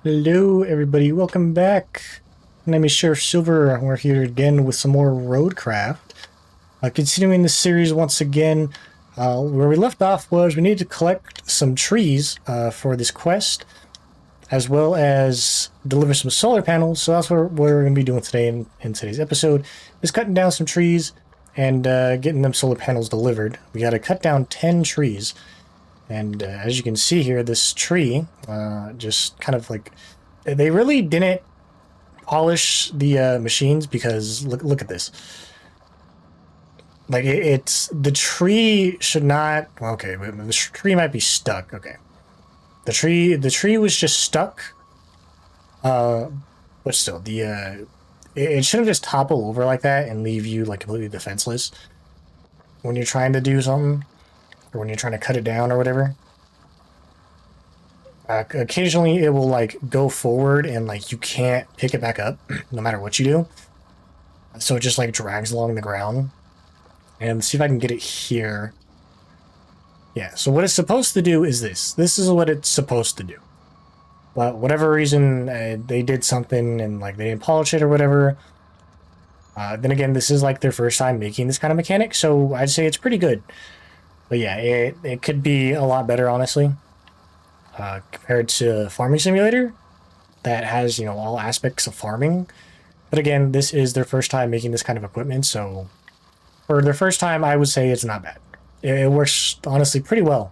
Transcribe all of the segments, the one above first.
Hello, everybody. Welcome back. My name is Sheriff Silver. We're here again with some more ROADCRAFT. Continuing the series once again, where we left off was we needed to collect some trees for this quest, as well as deliver some solar panels. So that's what we're going to be doing today in today's episode, is cutting down some trees and getting them solar panels delivered. We got to cut down 10 trees. And as you can see here, this tree just kind of like they really didn't polish the machines because look at this. Like it's the tree should not. Well, okay, the tree might be stuck. Okay, the tree was just stuck. But still, it shouldn't just topple over like that and leave you like completely defenseless when you're trying to do something or when you're trying to cut it down or whatever. Occasionally it will like go forward and like you can't pick it back up no matter what you do. So it just like drags along the ground. And see if I can get it here. Yeah, so what it's supposed to do is this. This is what it's supposed to do. But whatever reason they did something and like they didn't polish it or whatever. Then again, this is like their first time making this kind of mechanic, so I'd say it's pretty good. But yeah, it could be a lot better, honestly. Compared to Farming Simulator, that has, you know, all aspects of farming. But again, this is their first time making this kind of equipment, so for their first time, I would say it's not bad. It works, honestly, pretty well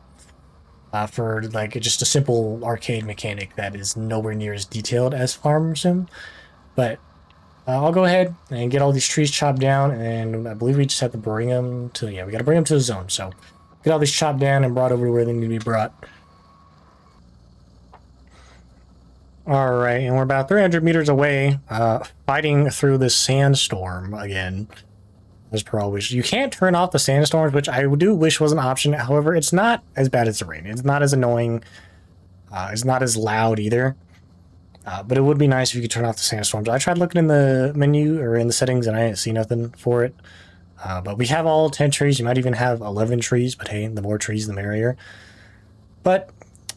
for like just a simple arcade mechanic that is nowhere near as detailed as Farm Sim. But I'll go ahead and get all these trees chopped down, and I believe we just have to bring them to, yeah, we got to bring them to the zone. So get all these chopped down and brought over to where they need to be brought. All right, and we're about 300 meters away, fighting through this sandstorm again, as per always. You can't turn off the sandstorms, which I do wish was an option. However, it's not as bad as the rain. It's not as annoying. It's not as loud either. But it would be nice if you could turn off the sandstorms. I tried looking in the menu or in the settings, and I didn't see nothing for it. But we have all 10 trees. You might even have 11 trees, but hey, the more trees, the merrier. But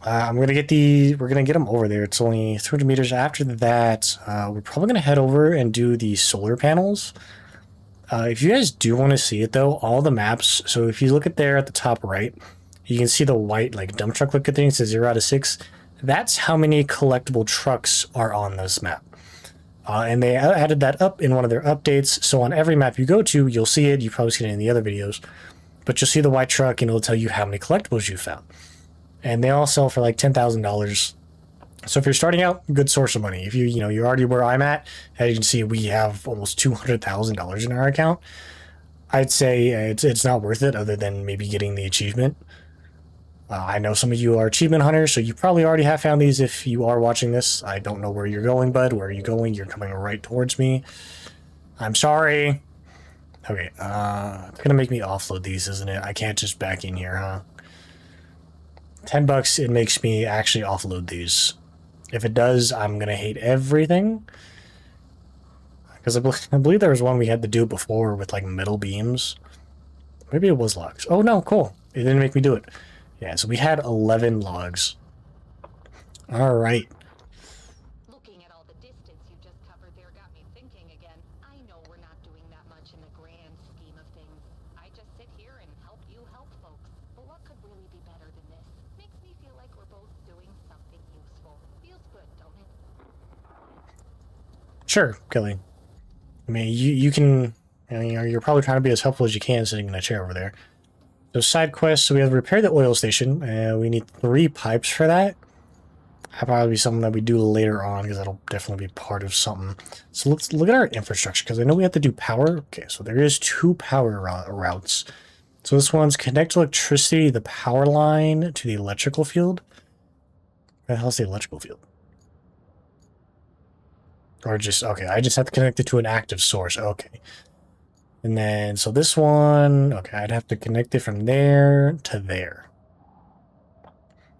we're gonna get them over there. It's only 300 meters. After that, we're probably gonna head over and do the solar panels. If you guys do want to see it though, all the maps. So if you look at there at the top right, you can see the white like dump truck looking thing. It says 0 out of 6. That's how many collectible trucks are on this map. And they added that up in one of their updates. So on every map you go to, you'll see it. You've probably seen it in the other videos, but you'll see the white truck and it'll tell you how many collectibles you found. And they all sell for like $10,000. So if you're starting out, good source of money. If you're already where I'm at, as you can see, we have almost $200,000 in our account. I'd say it's not worth it, other than maybe getting the achievement. I know some of you are achievement hunters, so you probably already have found these. If you are watching this, I don't know where you're going, bud. Where are you going? You're coming right towards me. I'm sorry. Okay, it's gonna make me offload these, isn't it? I can't just back in here, huh? $10, it makes me actually offload these. If it does, I'm gonna hate everything. Because I believe there was one we had to do before with like metal beams. Maybe it was logs. Oh no, cool. It didn't make me do it. Yeah, so we had 11 logs. All right. Looking at all the distance you just covered there got me thinking again. I know we're not doing that much in the grand scheme of things. I just sit here and help you help folks. But what could really be better than this? Makes me feel like we're both doing something useful. Feels good, don't it? Sure, Kelly. I mean, you can. You're probably trying to be as helpful as you can sitting in a chair over there. So side quests. So we have to repair the oil station, and we need 3 pipes for that. That'll probably be something that we do later on, because that'll definitely be part of something. So let's look at our infrastructure, because I know we have to do power. Okay, so there is 2 power routes. So this one's connect electricity, the power line, to the electrical field. What the hell's the electrical field? Or just, okay, I just have to connect it to an active source. Okay. And then, so this one, okay, I'd have to connect it from there to there.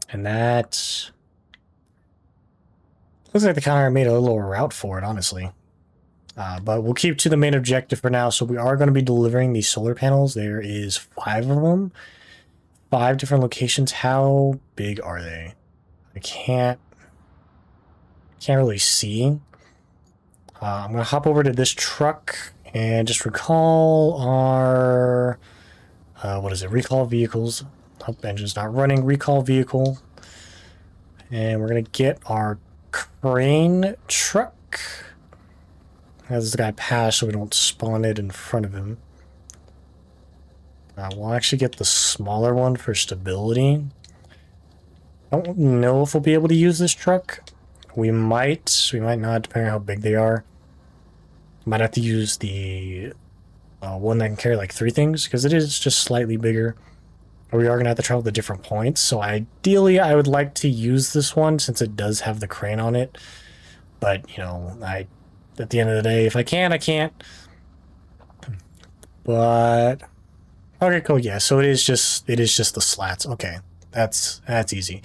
And that looks like they kind of made a little route for it, honestly. But we'll keep to the main objective for now. So we are going to be delivering these solar panels. There is 5 of them. 5 different locations. How big are they? I can't Can't really see. I'm going to hop over to this truck and just recall our... what is it? Recall vehicles. Hope engine's not running. Recall vehicle. And we're going to get our crane truck. As the guy passed so we don't spawn it in front of him. We'll actually get the smaller one for stability. I don't know if we'll be able to use this truck. We might not, depending on how big they are. Might have to use the one that can carry like 3 things, because it is just slightly bigger. We are going to have to travel to different points, so ideally I would like to use this one since it does have the crane on it. But, you know, at the end of the day, if I can, I can't. But okay, cool. Yeah, so it is just the slats. Okay, that's easy.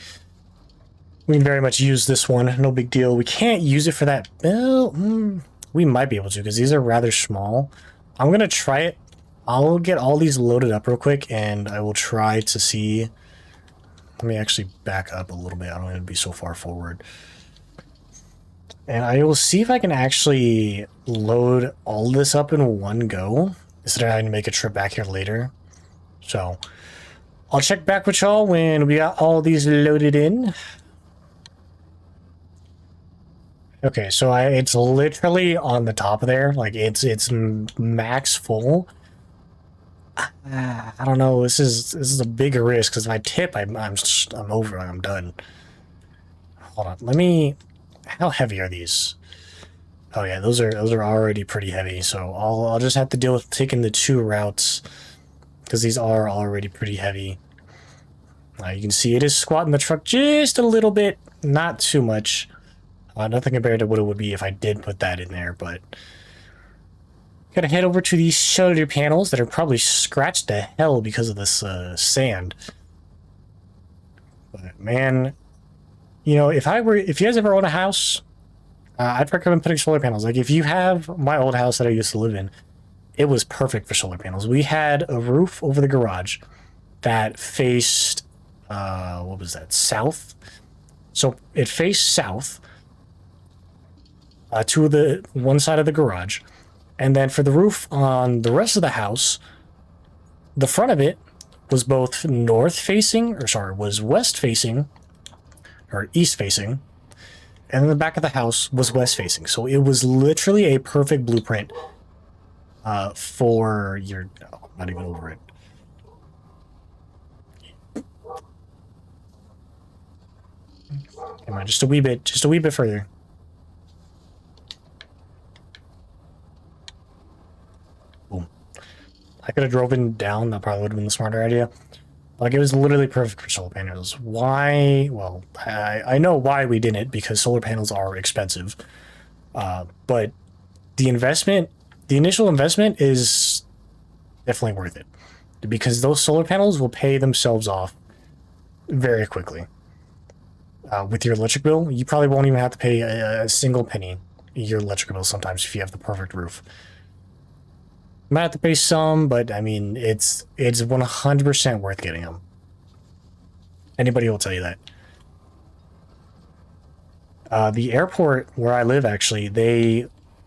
We can very much use this one. No big deal. We can't use it for that. Well, we might be able to because these are rather small. I'm gonna try it. I'll get all these loaded up real quick, and I will try to see. Let me actually back up a little bit. I don't want to be so far forward. And I will see if I can actually load all this up in one go instead of having to make a trip back here later. So I'll check back with y'all when we got all these loaded in. Okay, so it's literally on the top of there. Like it's max full. I don't know. This is a bigger risk because if I tip, I'm over. I'm done. Hold on. Let me. How heavy are these? Oh yeah, those are already pretty heavy. So I'll just have to deal with taking the 2 routes because these are already pretty heavy. You can see it is squatting the truck just a little bit, not too much. Nothing compared to what it would be if I did put that in there, but gotta head over to these shoulder panels that are probably scratched to hell because of this sand. But man, you know, if you guys ever own a house, I'd recommend putting solar panels. Like if you have my old house that I used to live in, it was perfect for solar panels. We had a roof over the garage that faced, what was that, south? So it faced south. To the one side of the garage, and then for the roof on the rest of the house, the front of it was both north facing, was west facing, or east facing, and then the back of the house was west facing. So it was literally a perfect blueprint for your. Oh, not even over it. Come on, just a wee bit further. I could have driven down. That probably would have been the smarter idea. Like, it was literally perfect for solar panels. Why? Well, I know why we didn't, because solar panels are expensive. But the initial investment is definitely worth it. Because those solar panels will pay themselves off very quickly. With your electric bill, you probably won't even have to pay a single penny your electric bill sometimes if you have the perfect roof. Might have to pay some, but I mean, it's 100% worth getting them. Anybody will tell you that. The airport where I live, actually,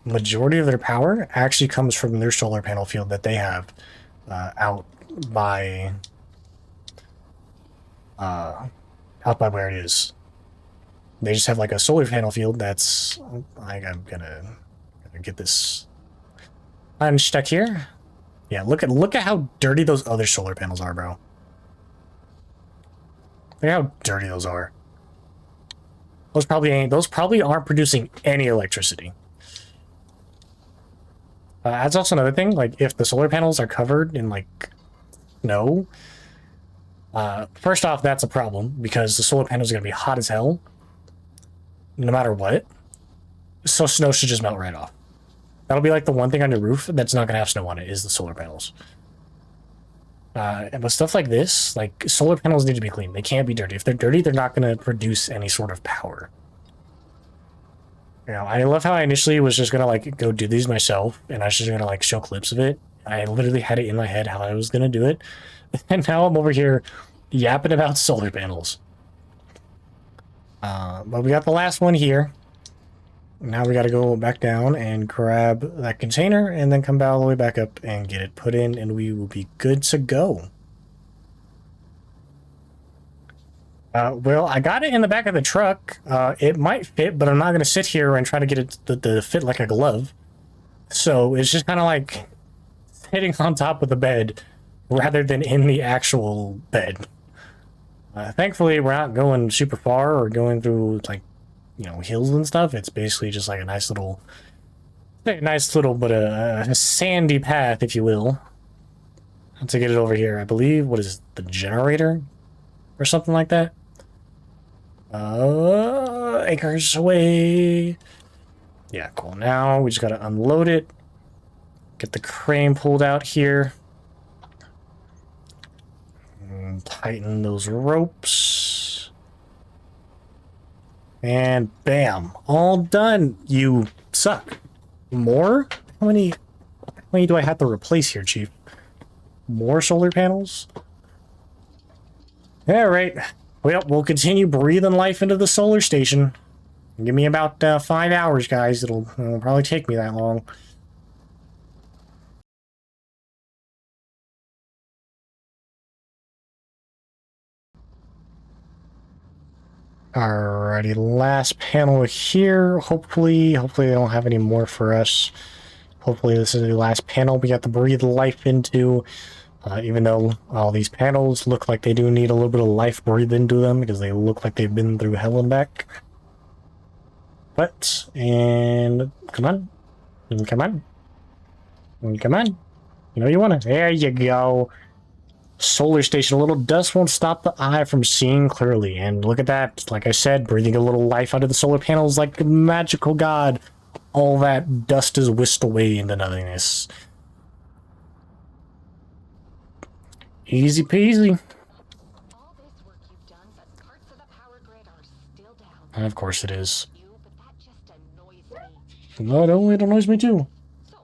majority of their power actually comes from their solar panel field that they have out by where it is. They just have like a solar panel field that's. I'm gonna get this. I'm stuck here. Yeah, look at how dirty those other solar panels are, bro. Look at how dirty those are. Those probably aren't producing any electricity. That's also another thing. Like, if the solar panels are covered in like snow, first off, that's a problem because the solar panels are gonna be hot as hell, no matter what. So snow should just melt right off. That'll be like the one thing on your roof that's not going to have snow on it is the solar panels. But stuff like this, like solar panels need to be clean. They can't be dirty. If they're dirty, they're not going to produce any sort of power. You know, I love how I initially was just going to like go do these myself and I was just going to like show clips of it. I literally had it in my head how I was going to do it. And now I'm over here yapping about solar panels. But we got the last one here. Now we got to go back down and grab that container and then come all the way back up and get it put in, and we will be good to go. Well, I got it in the back of the truck. It might fit, but I'm not going to sit here and try to get it to fit like a glove. So it's just kind of like sitting on top of the bed rather than in the actual bed. Thankfully, we're not going super far or going through, like, you know, hills and stuff. It's basically just like a nice little but a sandy path, if you will, to get it over here. I believe, what is it, the generator or something like that? Acres away. Yeah, cool. Now we just gotta unload it. Get the crane pulled out here. And tighten those ropes. And bam, all done. You suck. More? How many do I have to replace here, Chief? More solar panels? All right. Well, we'll continue breathing life into the solar station. Give me about 5 hours, guys. It'll probably take me that long. Alrighty, last panel here. Hopefully they don't have any more for us. Hopefully this is the last panel we got to breathe life into. Even though all these panels look like they do need a little bit of life breathed into them because they look like they've been through hell and back. But, and come on. Come on. Come on. You know you want to. There you go. Solar station. A little dust won't stop the eye from seeing clearly. And look at that. Like I said, breathing a little life out of the solar panels like a magical god. All that dust is whisked away into nothingness. Easy peasy. All this work you've done, but parts of the power grid are still down. And of course it is. But that just annoys me. No, it annoys me too. So,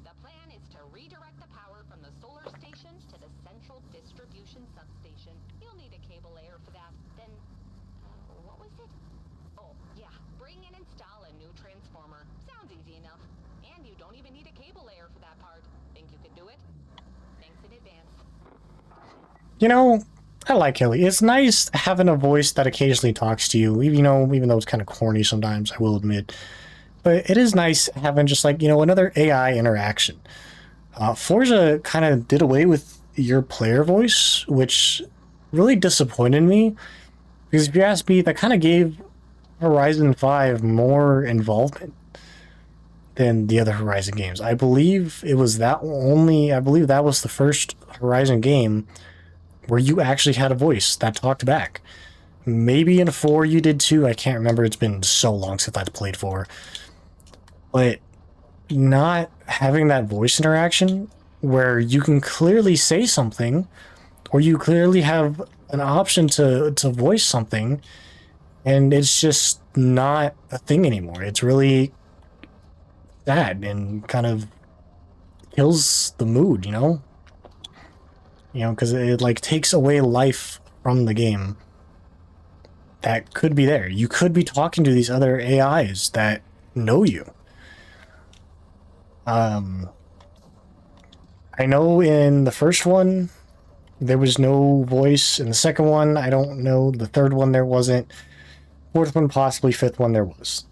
the plan is to redirect the power from the solar station to the central distribution substation. You'll need a cable layer for that. Then, what was it? Oh, yeah, bring and install a new transformer. Sounds easy enough. And you don't even need a cable layer for that part. Think you can do it? Thanks in advance. You know, I like Kelly. It's nice having a voice that occasionally talks to you, even though it's kind of corny sometimes, I will admit. But it is nice having just like, another AI interaction. Forza kind of did away with your player voice, which really disappointed me. Because if you ask me, that kind of gave Horizon 5 more involvement than the other Horizon games. I believe that was the first Horizon game where you actually had a voice that talked back. Maybe in 4 you did too, I can't remember, it's been so long since I've played 4. But not having that voice interaction where you can clearly say something, or you clearly have an option to voice something, and it's just not a thing anymore. It's really sad and kind of kills the mood, because it like takes away life from the game that could be there. You could be talking to these other AIs that know you. I know in the first one there was no voice. In the second one, I don't know. The third one there wasn't. Fourth one, possibly. Fifth one, there was.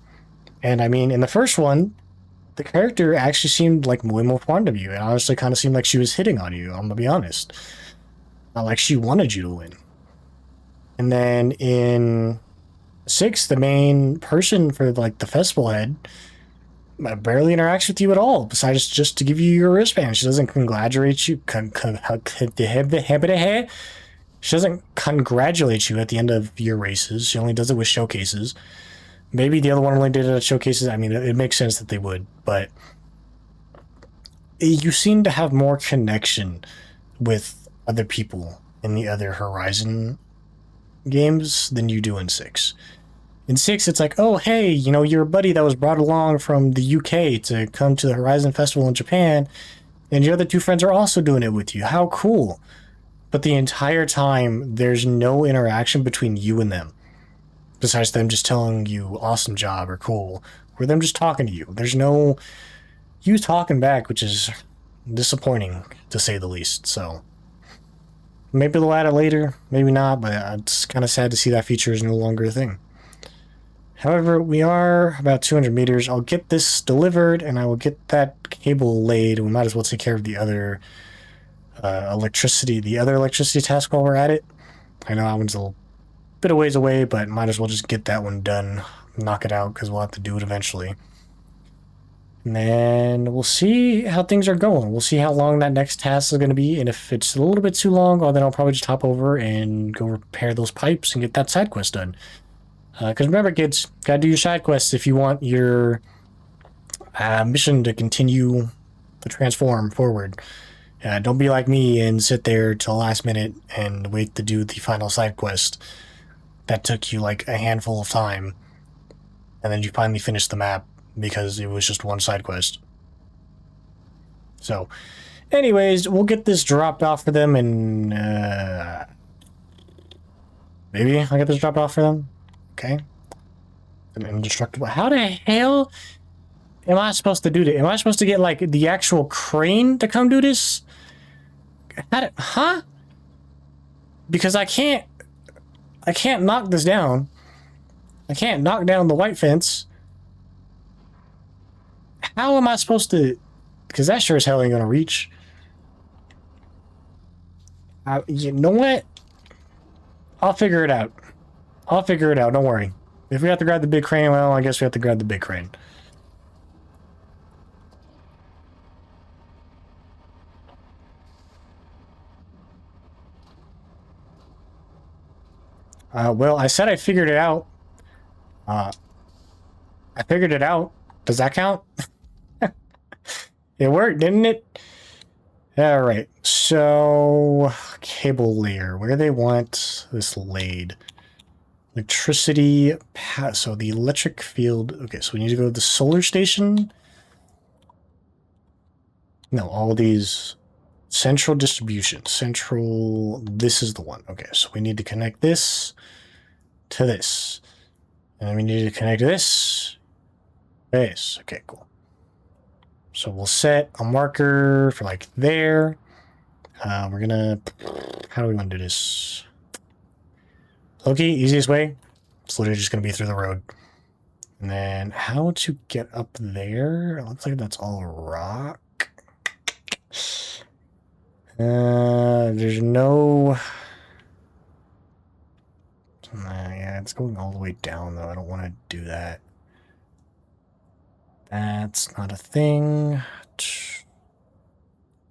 And I mean, in the first one, the character actually seemed like way more fond of you. It honestly kind of seemed like she was hitting on you, I'm gonna be honest. Not like she wanted you to win. And then in 6, the main person for like the festival head barely interacts with you at all, besides just to give you your wristband. She doesn't congratulate you. She doesn't congratulate you at the end of your races. She only does it with showcases. Maybe the other one only did it at showcases. I mean, it makes sense that they would, but you seem to have more connection with other people in the other Horizon games than you do in 6. In 6, it's like, oh, hey, you're a buddy that was brought along from the UK to come to the Horizon Festival in Japan, and your other 2 friends are also doing it with you. How cool. But the entire time, there's no interaction between you and them, besides them just telling you awesome job or cool, or them just talking to you. There's no you talking back, which is disappointing to say the least. So maybe they'll add it later, maybe not, but it's kind of sad to see that feature is no longer a thing. However, we are about 200 meters. I'll get this delivered, and I will get that cable laid. We might as well take care of the other electricity task while we're at it. I know that one's a little bit of ways away, but might as well just get that one done. Knock it out, because we'll have to do it eventually. And then we'll see how things are going. We'll see how long that next task is going to be, and if it's a little bit too long, well, then I'll probably just hop over and go repair those pipes and get that side quest done. Because remember, kids, gotta do your side quests if you want your mission to continue to transform forward. Don't be like me and sit there till the last minute and wait to do the final side quest. That took you like a handful of time, and then you finally finish the map because it was just one side quest. So, anyways, we'll get this dropped off for them, and maybe I'll get this dropped off for them. Okay. An indestructible. How the hell am I supposed to do this? Am I supposed to get like the actual crane to come do this? Huh? Because I can't knock this down. I can't knock down the white fence. How am I supposed to? Because that sure as hell ain't gonna reach. You know what? I'll figure it out. Don't worry. If we have to grab the big crane, well, I guess we have to grab the big crane. Well, I said I figured it out. I figured it out. Does that count? It worked, didn't it? Alright, so cable layer. Where do they want this laid? Electricity, so the electric field. Okay, so we need to go to the solar station. No, all these central distribution. This is the one. Okay, so we need to connect this to this. And then we need to connect this. This. Okay, cool. So we'll set a marker for like there. We're gonna, how do we want to do this? Okay, easiest way. It's literally just gonna be through the road. And then how to get up there? It looks like that's all rock. There's no. Yeah, it's going all the way down though. I don't want to do that. That's not a thing.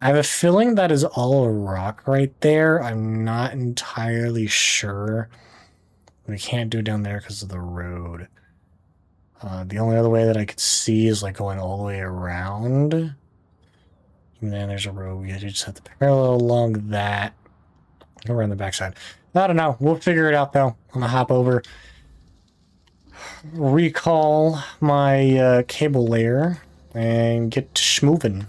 I have a feeling that is all rock right there. I'm not entirely sure. We can't do it down there because of the road. The only other way that I could see is like going all the way around. And then there's a road. We just have to parallel along that. Go around the backside. I don't know. We'll figure it out though. I'm gonna hop over. Recall my cable layer and get schmovin'.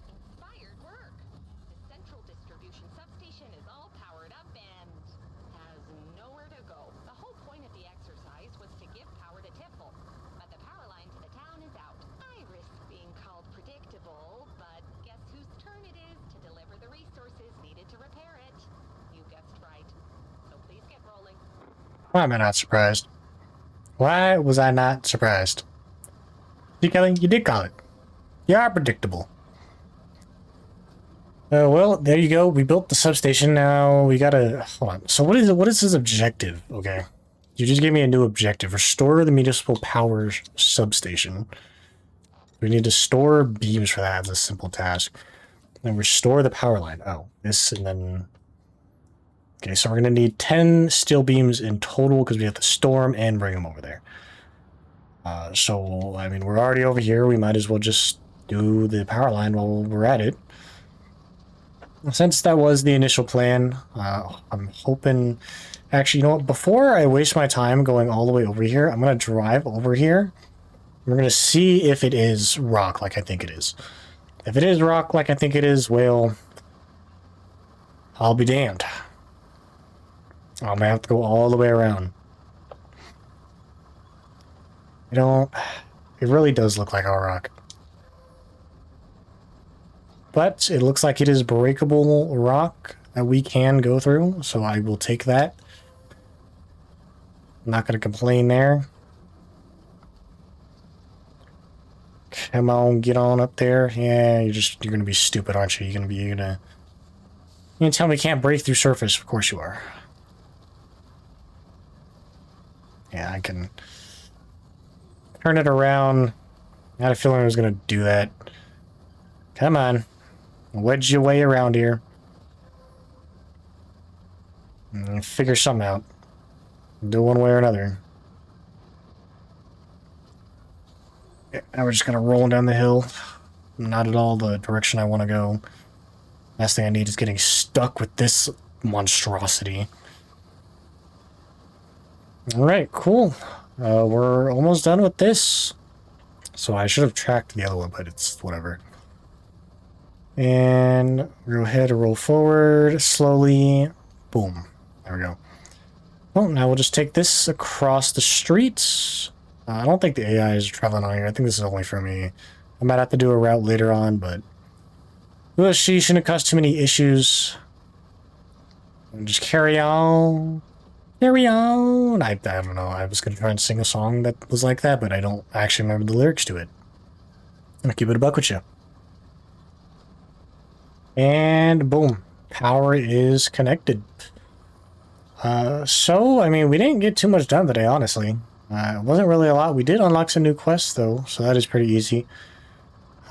Inspired work. The central distribution substation is all powered up and has nowhere to go. The whole point of the exercise was to give power to Tiffle, but the power line to the town is out. I risk being called predictable, but guess whose turn it is to deliver the resources needed to repair it? You guessed right. So please get rolling. Why am I not surprised? Why was I not surprised? See, Kelly, you did call it. You are predictable. Well, there you go. We built the substation. Now we gotta hold on. So what is his objective? Okay, you just gave me a new objective. Restore the municipal power substation. We need to store beams for that as a simple task. Then restore the power line. Oh, this and then. Okay, so we're gonna need 10 steel beams in total because we have to store them and bring them over there. So I mean, we're already over here. We might as well just do the power line while we're at it. Since that was the initial plan, I'm hoping... Actually, you know what? Before I waste my time going all the way over here, I'm going to drive over here We're gonna see if it is rock like I think it is. If it is rock like I think it is, well, I'll be damned. I'm gonna have to go all the way around. You know, it really does look like a rock. But it looks like it is breakable rock that we can go through, so I will take that. I'm not gonna complain there. Come on, get on up there. Yeah, you're gonna be stupid, aren't you? You're gonna tell me you can't break through surface. Of course you are. Yeah, I can turn it around. I had a feeling I was gonna do that. Come on. Wedge your way around here. And figure something out. Do one way or another. Now we're just gonna roll down the hill. Not at all the direction I want to go. Last thing I need is getting stuck with this monstrosity. Alright, cool. We're almost done with this. So I should have tracked the other one, but it's whatever. And go ahead and roll forward slowly. Boom. There we go. Well, now we'll just take this across the streets. I don't think the AI is traveling on here. I think this is only for me. I might have to do a route later on, but well, she shouldn't cause too many issues. And just carry on. Carry on. I don't know. I was going to try and sing a song that was like that, but I don't actually remember the lyrics to it. I'm going to keep it a buck with you. And boom. Power is connected. So, I mean, we didn't get too much done today, honestly. It wasn't really a lot. We did unlock some new quests, though, so that is pretty easy.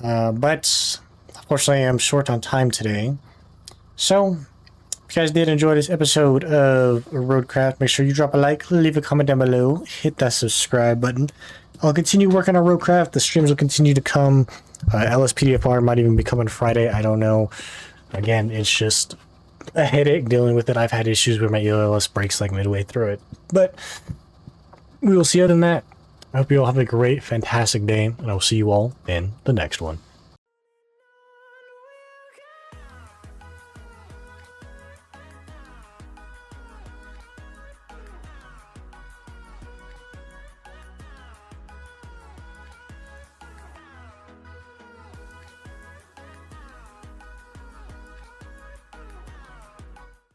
But, unfortunately, I'm short on time today. So, if you guys did enjoy this episode of ROADCRAFT, make sure you drop a like, leave a comment down below, hit that subscribe button. I'll continue working on ROADCRAFT. The streams will continue to come. LSPDFR might even be coming Friday. I don't know. Again, it's just a headache dealing with it. I've had issues where my ELS breaks like midway through it. But we will see. Other than that, I hope you all have a great, fantastic day, and I will see you all in the next one.